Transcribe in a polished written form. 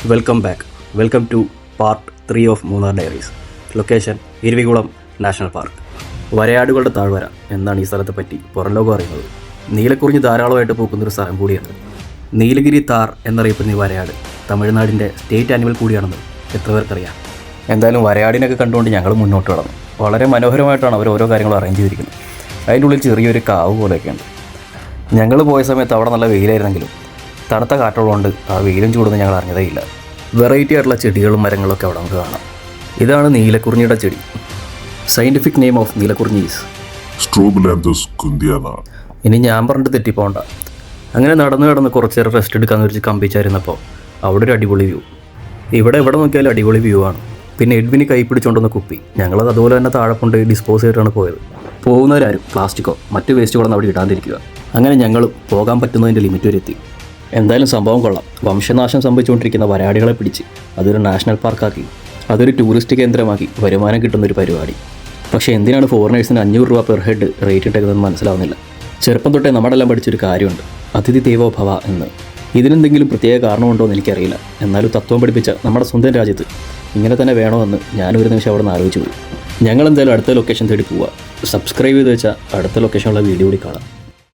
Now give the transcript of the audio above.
Welcome back. Welcome to part 3 of Munnar diaries. Location Eravikulam national park. വരയാടുകളുടെ താഴ്വര എന്നാണ് ഈ സ്ഥലത്തെ പറ്റി പുറം ലോകം അറിയുന്നത്. നീലക്കുറിഞ്ഞ് ധാരാളമായിട്ട് പൂക്കുന്നൊരു സ്ഥലം കൂടിയാണ്. നീലഗിരി താർ എന്നറിയപ്പെടുന്ന ഈ വരയാട് തമിഴ്നാടിൻ്റെ സ്റ്റേറ്റ് ആനിമൽ കൂടിയാണെന്ന് എത്ര പേർക്കറിയാം. എന്തായാലും വരയാടിനൊക്കെ കണ്ടുകൊണ്ട് ഞങ്ങൾ മുന്നോട്ട് കടന്നു. വളരെ മനോഹരമായിട്ടാണ് അവർ ഓരോ കാര്യങ്ങളും അറേഞ്ച് ചെയ്തിരിക്കുന്നത്. അതിൻ്റെ ഉള്ളിൽ ചെറിയൊരു കാവ് പോലെയൊക്കെയുണ്ട്. ഞങ്ങൾ പോയ സമയത്ത് അവിടെ നല്ല വെയിലായിരുന്നെങ്കിലും തണുത്ത കാറ്റുള്ളതുകൊണ്ട് ആ വെയിലും ചൂടൊന്നും ഞങ്ങൾ അറിഞ്ഞതേയില്ല. വെറൈറ്റി ആയിട്ടുള്ള ചെടികളും മരങ്ങളൊക്കെ അവിടെ നമുക്ക് കാണാം. ഇതാണ് നീലക്കുറിഞ്ഞിയുടെ ചെടി. Scientific name of Neelakurinji is Strobilanthes kunthiana. ഇനി ഞാൻ പറഞ്ഞിട്ട് തെറ്റിപ്പോണ്ട. അങ്ങനെ നടന്ന് കുറച്ച് നേരം റെസ്റ്റ് എടുക്കാമെന്ന് വെച്ച് കമ്പിച്ചായിരുന്നപ്പോൾ അവിടെ ഒരു അടിപൊളി വ്യൂ. ഇവിടെ നോക്കിയാലും അടിപൊളി വ്യൂ ആണ്. പിന്നെ എഡ്വിന് കൈ പിടിച്ചുകൊണ്ടുവന്ന കുപ്പി ഞങ്ങളത് അതുപോലെ തന്നെ താഴെ കൊണ്ട് ഡിസ്പോസ് ചെയ്തിട്ടാണ് പോയത്. പോകുന്നവരാരും പ്ലാസ്റ്റിക്കോ മറ്റ് വേസ്റ്റുകളൊന്നും അവിടെ ഇടാതിരിക്കുക. അങ്ങനെ ഞങ്ങൾ പോകാൻ പറ്റുന്നതിൻ്റെ ലിമിറ്റ് വരെ എത്തി. എന്തായാലും സംഭവം കൊള്ളാം. വംശനാശം സംഭവിച്ചുകൊണ്ടിരിക്കുന്ന വരയാടുകളെ പിടിച്ച് അതൊരു നാഷണൽ പാർക്കാക്കി അതൊരു ടൂറിസ്റ്റ് കേന്ദ്രമാക്കി വരുമാനം കിട്ടുന്നൊരു പരിപാടി. പക്ഷേ എന്തിനാണ് ഫോറിനേഴ്സിന് 500 രൂപ പെർ ഹെഡ് റേറ്റ് ഇട്ടേക്കുന്നതെന്ന് മനസ്സിലാവുന്നില്ല. ചെറുപ്പം തൊട്ടേ നമ്മളെല്ലാം പഠിച്ചൊരു കാര്യമുണ്ട്, അതിഥി ദേവോ ഭവ എന്ന്. ഇതിനെന്തെങ്കിലും പ്രത്യേക കാരണമുണ്ടോ എന്ന് എനിക്കറിയില്ല. എന്നാലും തത്വം പഠിപ്പിച്ച നമ്മുടെ സ്വന്തം രാജ്യത്ത് ഇങ്ങനെ തന്നെ വേണമെന്ന് ഞാനൊരു നിമിഷം അവിടെ നിന്ന് ആലോചിച്ചു പോയി. ഞങ്ങളെന്തായാലും അടുത്ത ലൊക്കേഷൻ തേടി പോവുക. സബ്സ്ക്രൈബ് ചെയ്ത് വെച്ചാൽ അടുത്ത ലൊക്കേഷനുള്ള വീഡിയോ കൂടി കാണാം.